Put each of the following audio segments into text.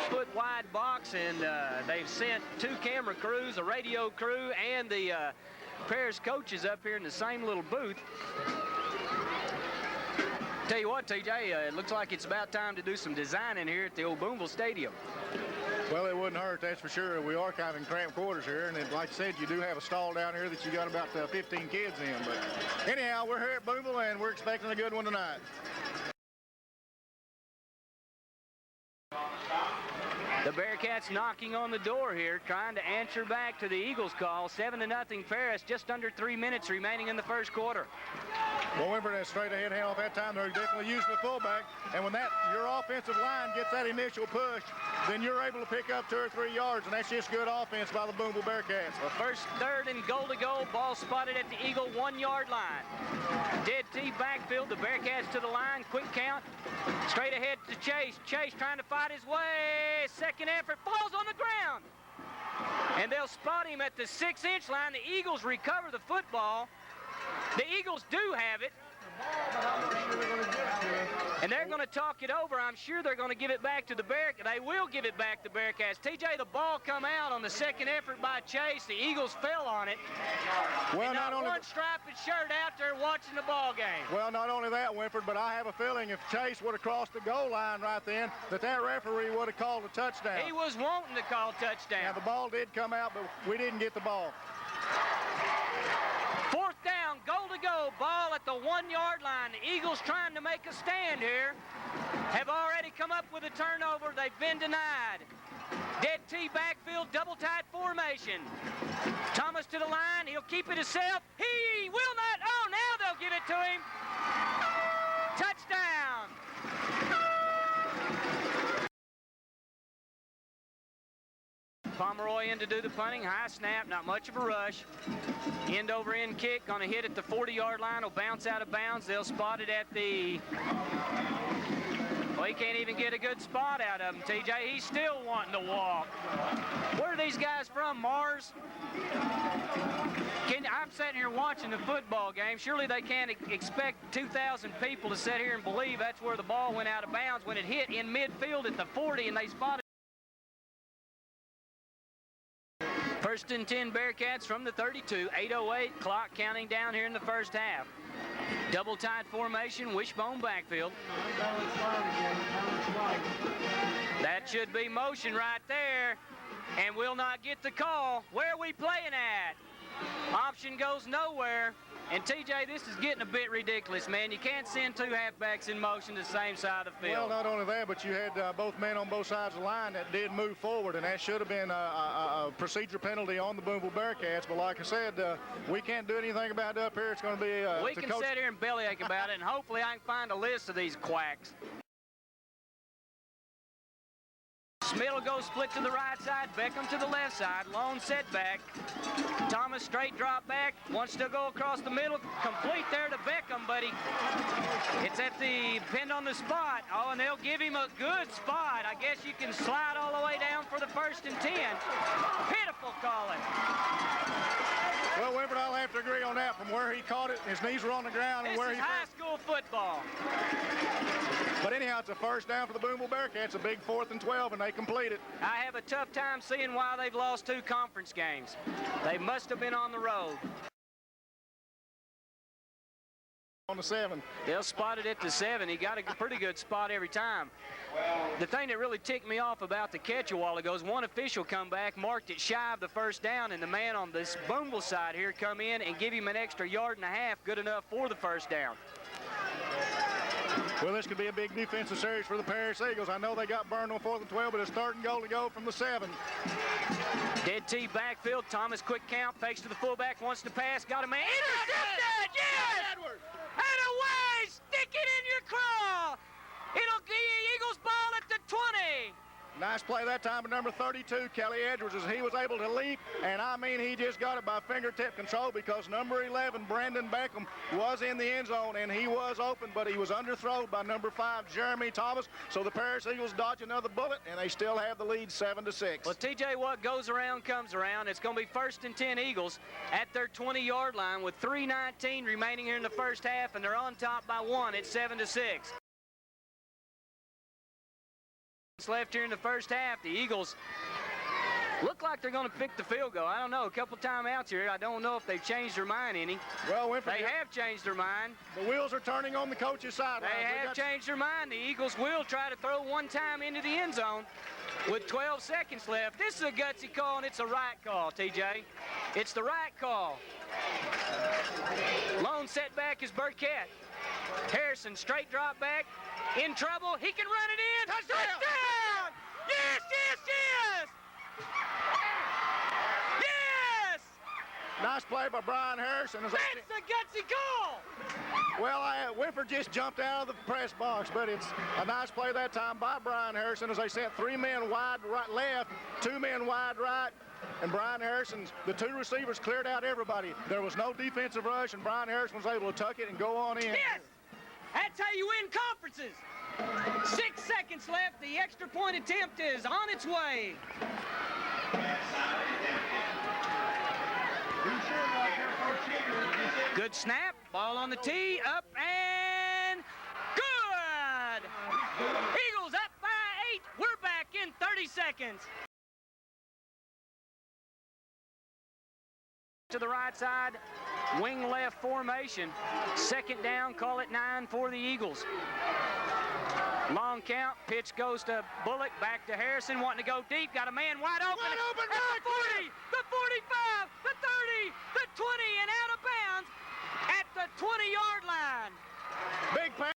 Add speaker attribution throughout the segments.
Speaker 1: 6-foot wide box, and they've sent 2 camera crews, a radio crew, and the Paris coaches up here in the same little booth. Tell you what, TJ, it looks like it's about time to do some designing here at the old Booneville Stadium.
Speaker 2: Well, it wouldn't hurt, that's for sure. We are kind of in cramped quarters here, and like I said, you do have a stall down here that you got about 15 kids in. But anyhow, we're here at Booneville, and we're expecting a good one tonight.
Speaker 1: The Bearcats knocking on the door here, trying to answer back to the Eagles call. 7-0 Paris, just under 3 minutes remaining in the first quarter.
Speaker 2: Well, Winford has straight ahead handle at that time. They're definitely using the fullback. And when your offensive line gets that initial push, then you're able to pick up 2 or 3 yards, and that's just good offense by the Booneville Bearcats.
Speaker 1: Well, first, third, and goal to go. Ball spotted at the Eagle 1-yard line. Dead T backfield. The Bearcats to the line. Quick count. Straight ahead to Chase. Chase trying to fight his way. Second effort. Falls on the ground. And they'll spot him at the 6-inch line. The Eagles recover the football. The Eagles do have it. And they're going to talk it over. I'm sure they're going to give it back to the Bearcats. They will give it back to Bearcats. TJ, the ball come out on the second effort by Chase. The Eagles fell on it. Well, not only one striped shirt out there watching the ball game.
Speaker 2: Well, not only that, Winford, but I have a feeling if Chase would have crossed the goal line right then, that referee would have called a touchdown.
Speaker 1: He was wanting to call touchdown.
Speaker 2: Now, the ball did come out, but we didn't get the ball.
Speaker 1: 4th down, goal to go, ball at the 1-yard line. The Eagles trying to make a stand here. Have already come up with a turnover. They've been denied. Dead T backfield, double tight formation. Thomas to the line, he'll keep it himself. He will not, oh, now they'll give it to him. Touchdown. Pomeroy in to do the punting. High snap, not much of a rush. End over end kick, gonna hit at the 40-yard line, will bounce out of bounds. They'll spot it at the, well, he can't even get a good spot out of him, TJ. He's still wanting to walk. Where are these guys from, Mars? I'm sitting here watching the football game. Surely they can't expect 2,000 people to sit here and believe that's where the ball went out of bounds when it hit in midfield at the 40 and they spotted. 1st and 10 Bearcats from the 32. 8:08 clock counting down here in the first half. Double tight formation, wishbone backfield. That should be motion right there, and will not get the call. Where are we playing at? Option goes nowhere. And TJ, this is getting a bit ridiculous, man. You can't send 2 halfbacks in motion to the same side of the field.
Speaker 2: Well, not only that, but you had both men on both sides of the line that did move forward, and that should have been a procedure penalty on the Booneville Bearcats. But like I said, we can't do anything about it up here. It's going to be
Speaker 1: we can sit here and bellyache about it, and hopefully I can find a list of these quacks. Smith will go split to the right side, Beckham to the left side, long setback. Thomas straight drop back, wants to go across the middle, complete there to Beckham, but it's at the pinned on the spot. Oh, and they'll give him a good spot. I guess you can slide all the way down for the 1st and 10. Pitiful calling.
Speaker 2: Well, Winford, I'll have to agree on that. From where he caught it, his knees were on the ground, and where he
Speaker 1: high school football.
Speaker 2: But anyhow, it's a 1st down for the Booneville Bearcats, a big 4th and 12, and they complete it.
Speaker 1: I have a tough time seeing why they've lost 2 conference games. They must have been on the road.
Speaker 2: On the 7.
Speaker 1: They'll spot it at the 7. He got a pretty good spot every time. The thing that really ticked me off about the catch a while ago is one official come back, marked it shy of the 1st down, and the man on this Booneville side here come in and give him an extra 1.5 yards, good enough for the 1st down.
Speaker 2: Well, this could be a big defensive series for the Paris Eagles. I know they got burned on 4th and 12, but it's 3rd and goal to go from the 7.
Speaker 1: Dead T backfield. Thomas quick count, fakes to the fullback, wants to pass, got a man. Intercepted! Yes!
Speaker 2: Edwards!
Speaker 1: And away! Stick it in your craw! It'll be Eagles ball at the 20.
Speaker 2: Nice play that time by number 32, Kelly Edwards, as he was able to leap, and I mean he just got it by fingertip control because number 11, Brandon Beckham, was in the end zone, and he was open, but he was underthrown by number 5, Jeremy Thomas. So the Paris Eagles dodge another bullet, and they still have the lead 7-6.
Speaker 1: Well, TJ, what goes around comes around. It's going to be 1st and 10 Eagles at their 20-yard line with 3:19 remaining here in the first half, and they're on top by 1 at 7-6. Left here in the first half. The Eagles look like they're going to pick the field goal. I don't know. A couple timeouts here. I don't know if they've changed their mind any.
Speaker 2: Well, Winford,
Speaker 1: they have changed their mind.
Speaker 2: The wheels are turning on the coach's side.
Speaker 1: They have changed their mind. The Eagles will try to throw one time into the end zone with 12 seconds left. This is a gutsy call, and it's a right call, TJ. It's the right call. Lone setback is Burkett. Harrison, straight drop back. In trouble. He can run it in. Touchdown! Yes, yes, yes! Yes!
Speaker 2: Nice play by Brian Harrison.
Speaker 1: That's a gutsy call!
Speaker 2: Well, Winford just jumped out of the press box, but it's a nice play that time by Brian Harrison as they sent 3 men wide right left, 2 men wide right, and Brian Harrison's, the 2 receivers cleared out everybody. There was no defensive rush, and Brian Harrison was able to tuck it and go on in.
Speaker 1: Yes! That's how you win conferences. 6 seconds left. The extra point attempt is on its way. Good snap. Ball on the tee. Up and good. Eagles up by 8. We're back in 30 seconds. To the right side, wing left formation. Second down, call it 9 for the Eagles. Long count, pitch goes to Bullock, back to Harrison, wanting to go deep, got a man wide open.
Speaker 2: Wide open,
Speaker 1: at the 40, the 45, the 30, the 20, and out of bounds at the 20-yard line.
Speaker 2: Big pass.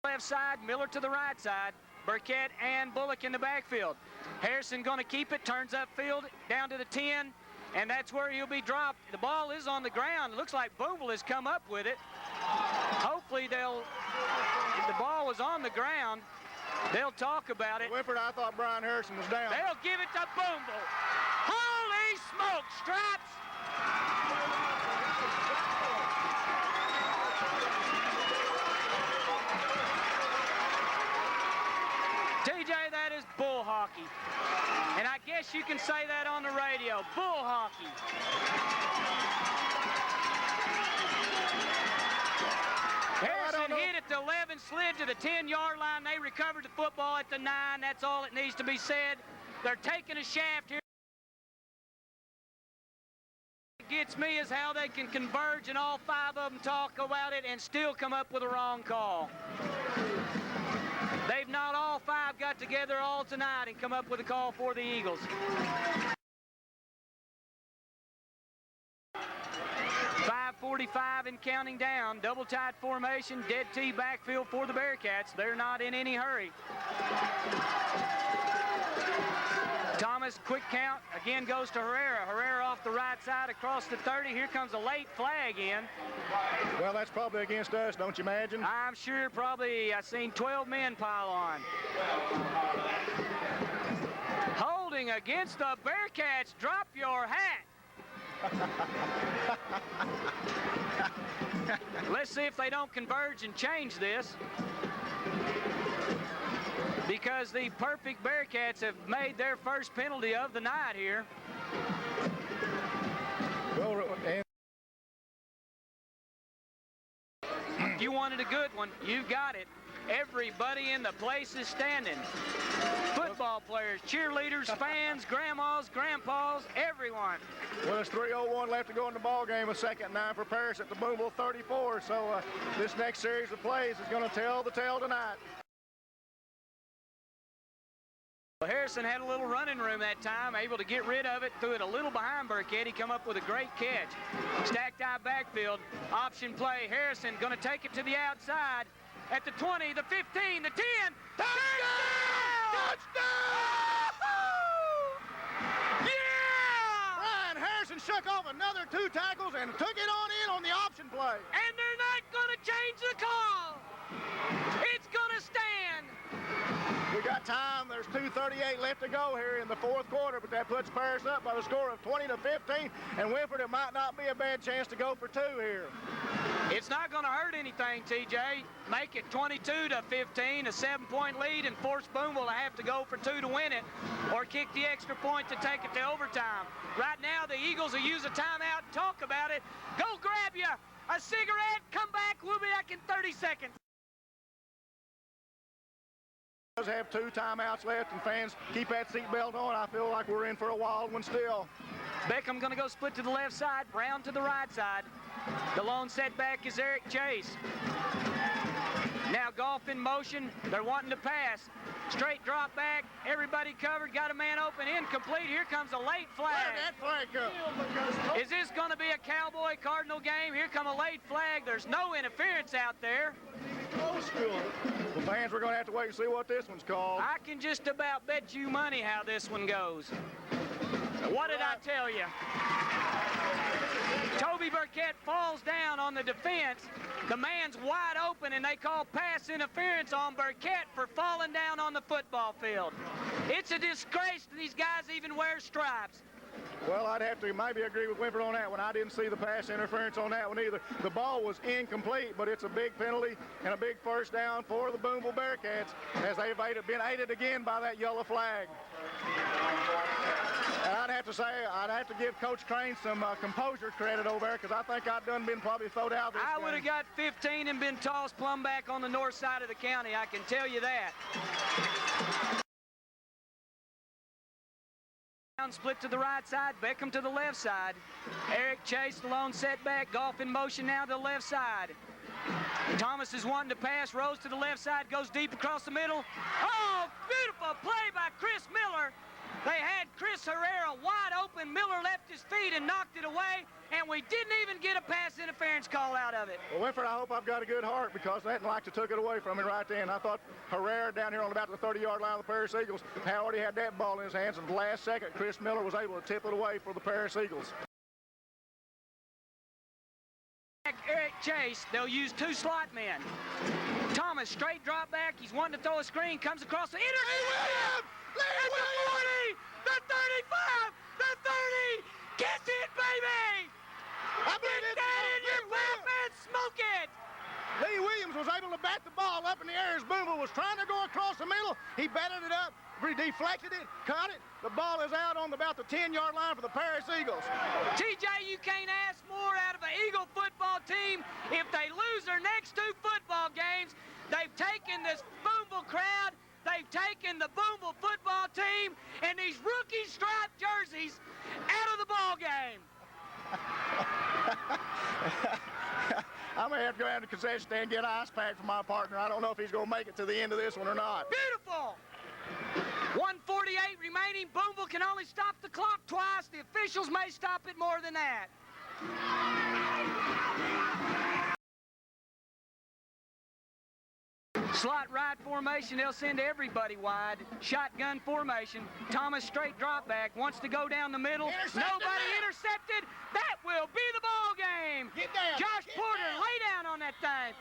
Speaker 1: Left side, Miller to the right side. Burkett and Bullock in the backfield. Harrison going to keep it, turns upfield, down to the 10, and that's where he'll be dropped. The ball is on the ground. It looks like Booneville has come up with it. Hopefully if the ball was on the ground, they'll talk about it.
Speaker 2: Winford, I thought Brian Harrison was down.
Speaker 1: They'll give it to Booneville. Holy smoke, Straps! TJ, that is bull hockey. And I guess you can say that on the radio. Bull hockey. Harrison hit at the 11, slid to the 10-yard line. They recovered the football at the 9. That's all it needs to be said. They're taking a shaft here. What gets me is how they can converge and all 5 of them talk about it and still come up with a wrong call. They've not all 5 got together all tonight and come up with a call for the Eagles. .45 and counting down. Double tight formation, dead T backfield for the Bearcats. They're not in any hurry. Thomas, quick count, again goes to Herrera. Herrera off the right side across the 30. Here comes a late flag in.
Speaker 2: Well, that's probably against us, don't you imagine?
Speaker 1: I'm sure probably I've seen 12 men pile on. Holding against the Bearcats. Drop your hat. Let's see if they don't converge and change this, because the perfect Bearcats have made their first penalty of the night here.
Speaker 2: Well,
Speaker 1: If you wanted a good one, you got it. Everybody in the place is standing. Football players, cheerleaders, fans, grandmas, grandpas, everyone.
Speaker 2: well, it's 3:01 left to go in the ball game. A 2nd and 9 for Paris at the Booneville 34. So this next series of plays is going to tell the tale tonight.
Speaker 1: Well, Harrison had a little running room that time, able to get rid of it, threw it a little behind Burkett. He come up with a great catch. Stacked eye backfield, option play. Harrison going to take it to the outside at the 20, the 15, the 10. Touchdown! Touchdown! Yeah!
Speaker 2: Brian Harrison shook off another 2 tackles and took it on the option play.
Speaker 1: And they're not going to change the call. It's going to stand.
Speaker 2: We got time. There's 2:38 left to go here in the 4th quarter, but that puts Paris up by the score of 20-15. And Winford, it might not be a bad chance to go for 2 here.
Speaker 1: It's not going to hurt anything, TJ. Make it 22-15, a 7-point lead, and force Booneville to have to go for 2 to win it, or kick the extra point to take it to overtime. Right now, the Eagles will use a timeout and talk about it. Go grab you a cigarette, come back. We'll be back in 30 seconds.
Speaker 2: Does have 2 timeouts left, and fans keep that seatbelt on. I feel like we're in for a wild one still.
Speaker 1: Beckham going to go split to the left side, Brown to the right side. The lone setback is Eric Chase. Now Goff in motion. They're wanting to pass. Straight drop back. Everybody covered. Got a man open. Incomplete. Here comes a late flag.
Speaker 2: Where did that flag come?
Speaker 1: Is this going to be a Cowboy Cardinal game? Here come a late flag. There's no interference out there.
Speaker 2: The fans, we're going to have to wait and see what this one's called.
Speaker 1: I can just about bet you money how this one goes. What did I tell you? Toby Burkett falls down on the defense. The man's wide open, and they call pass interference on Burkett for falling down on the football field. It's a disgrace that these guys even wear stripes.
Speaker 2: Well, I'd have to maybe agree with Winford on that one. I didn't see the pass interference on that one either. The ball was incomplete, but it's a big penalty and a big first down for the Booneville Bearcats as they've been aided again by that yellow flag. And I'd have to say, I'd have to give Coach Crane some composure credit over there because I think I'd done been probably thrown out this
Speaker 1: I
Speaker 2: game.
Speaker 1: would have got 15 and been tossed plumb back on the north side of the county, I can tell you that. Split to the right side, Beckham to the left side. Eric Chase, the lone setback. Goff in motion now to the left side. Thomas is wanting to pass, Rose to the left side, goes deep across the middle. Oh, beautiful play by Chris Miller. They had Chris Herrera wide open. Miller left his feet and knocked it away, and we didn't even get a pass interference call out of it.
Speaker 2: Well, Winford, I hope I've got a good heart because that like to took it away from me right then. I thought Herrera down here on about the 30-yard line of the Paris Eagles had already had that ball in his hands, and the last second, Chris Miller was able to tip it away for the Paris Eagles.
Speaker 1: Eric Chase, they'll use 2 slot men. Thomas, straight drop back. He's wanting to throw a screen, comes across the interception. At the 40, the 35, the 30. Gets it, baby! Get that in your mouth and smoke it!
Speaker 2: Lee Williams was able to bat the ball up in the air as Booneville was trying to go across the middle. He batted it up, deflected it, caught it. The ball is out on about the 10-yard line for the Paris Eagles.
Speaker 1: TJ, you can't ask more out of an Eagle football team. If they lose their next 2 football games, they've taken this Booneville crowd, they've taken the Booneville football team and these rookie striped jerseys out of the ball game.
Speaker 2: I may have to go down to the concession stand and get an ice pack for my partner. I don't know if he's going to make it to the end of this one or not.
Speaker 1: Beautiful! 1:48 remaining. Booneville can only stop the clock twice. The officials may stop it more than that. Slot right formation, they'll send everybody wide. Shotgun formation. Thomas straight drop back, wants to go down the middle. Nobody intercepted. That will be the ball game.
Speaker 2: Get down.
Speaker 1: Josh Porter, lay down on that thing.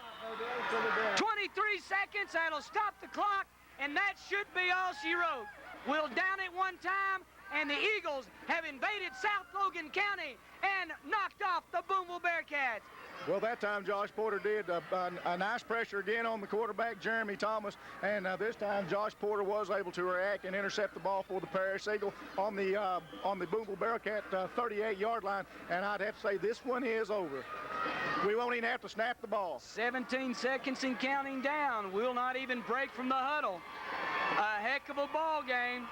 Speaker 1: 23 seconds, that'll stop the clock, and that should be all she wrote. We'll down it one time, and the Eagles have invaded South Logan County and knocked off the Booneville Bearcats.
Speaker 2: Well, that time Josh Porter did a nice pressure again on the quarterback, Jeremy Thomas, and this time Josh Porter was able to react and intercept the ball for the Paris Eagle on the Booneville Bearcat 38-yard line, and I'd have to say this one is over. We won't even have to snap the ball.
Speaker 1: 17 seconds and counting down. We'll not even break from the huddle. A heck of a ball game.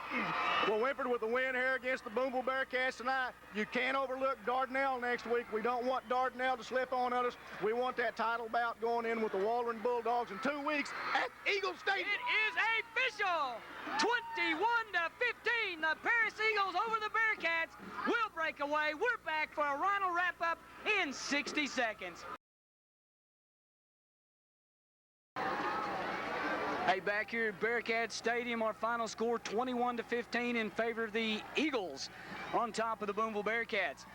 Speaker 2: Well, Winford with the win here against the Booneville Bearcats tonight. You can't overlook Dardanelle next week. We don't want Dardanelle to slip on us. We want that title bout going in with the Waldron Bulldogs in 2 weeks at Eagle Stadium.
Speaker 1: It is official. 21-15. The Paris Eagles over the Bearcats will break away. We're back for a Ronald wrap-up in 60 seconds. Hey, back here at Bearcat Stadium, our final score 21-15 in favor of the Eagles on top of the Booneville Bearcats.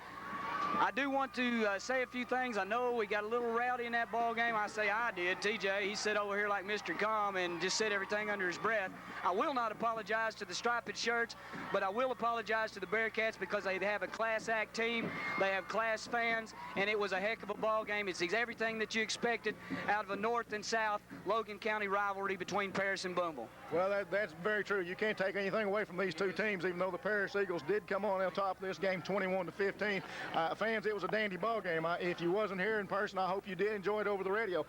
Speaker 1: I do want to say a few things. I know we got a little rowdy in that ball game. I say I did. TJ, he sat over here like Mr. Calm and just said everything under his breath. I will not apologize to the striped shirts, but I will apologize to the Bearcats because they have a class act team. They have class fans, and it was a heck of a ball game. It's everything that you expected out of a north and south Logan County rivalry between Paris and Booneville.
Speaker 2: Well, that's very true. You can't take anything away from these 2 teams, even though the Paris Eagles did come on top of this game 21-15. Fans, it was a dandy ball game. If you wasn't here in person, I hope you did enjoy it over the radio.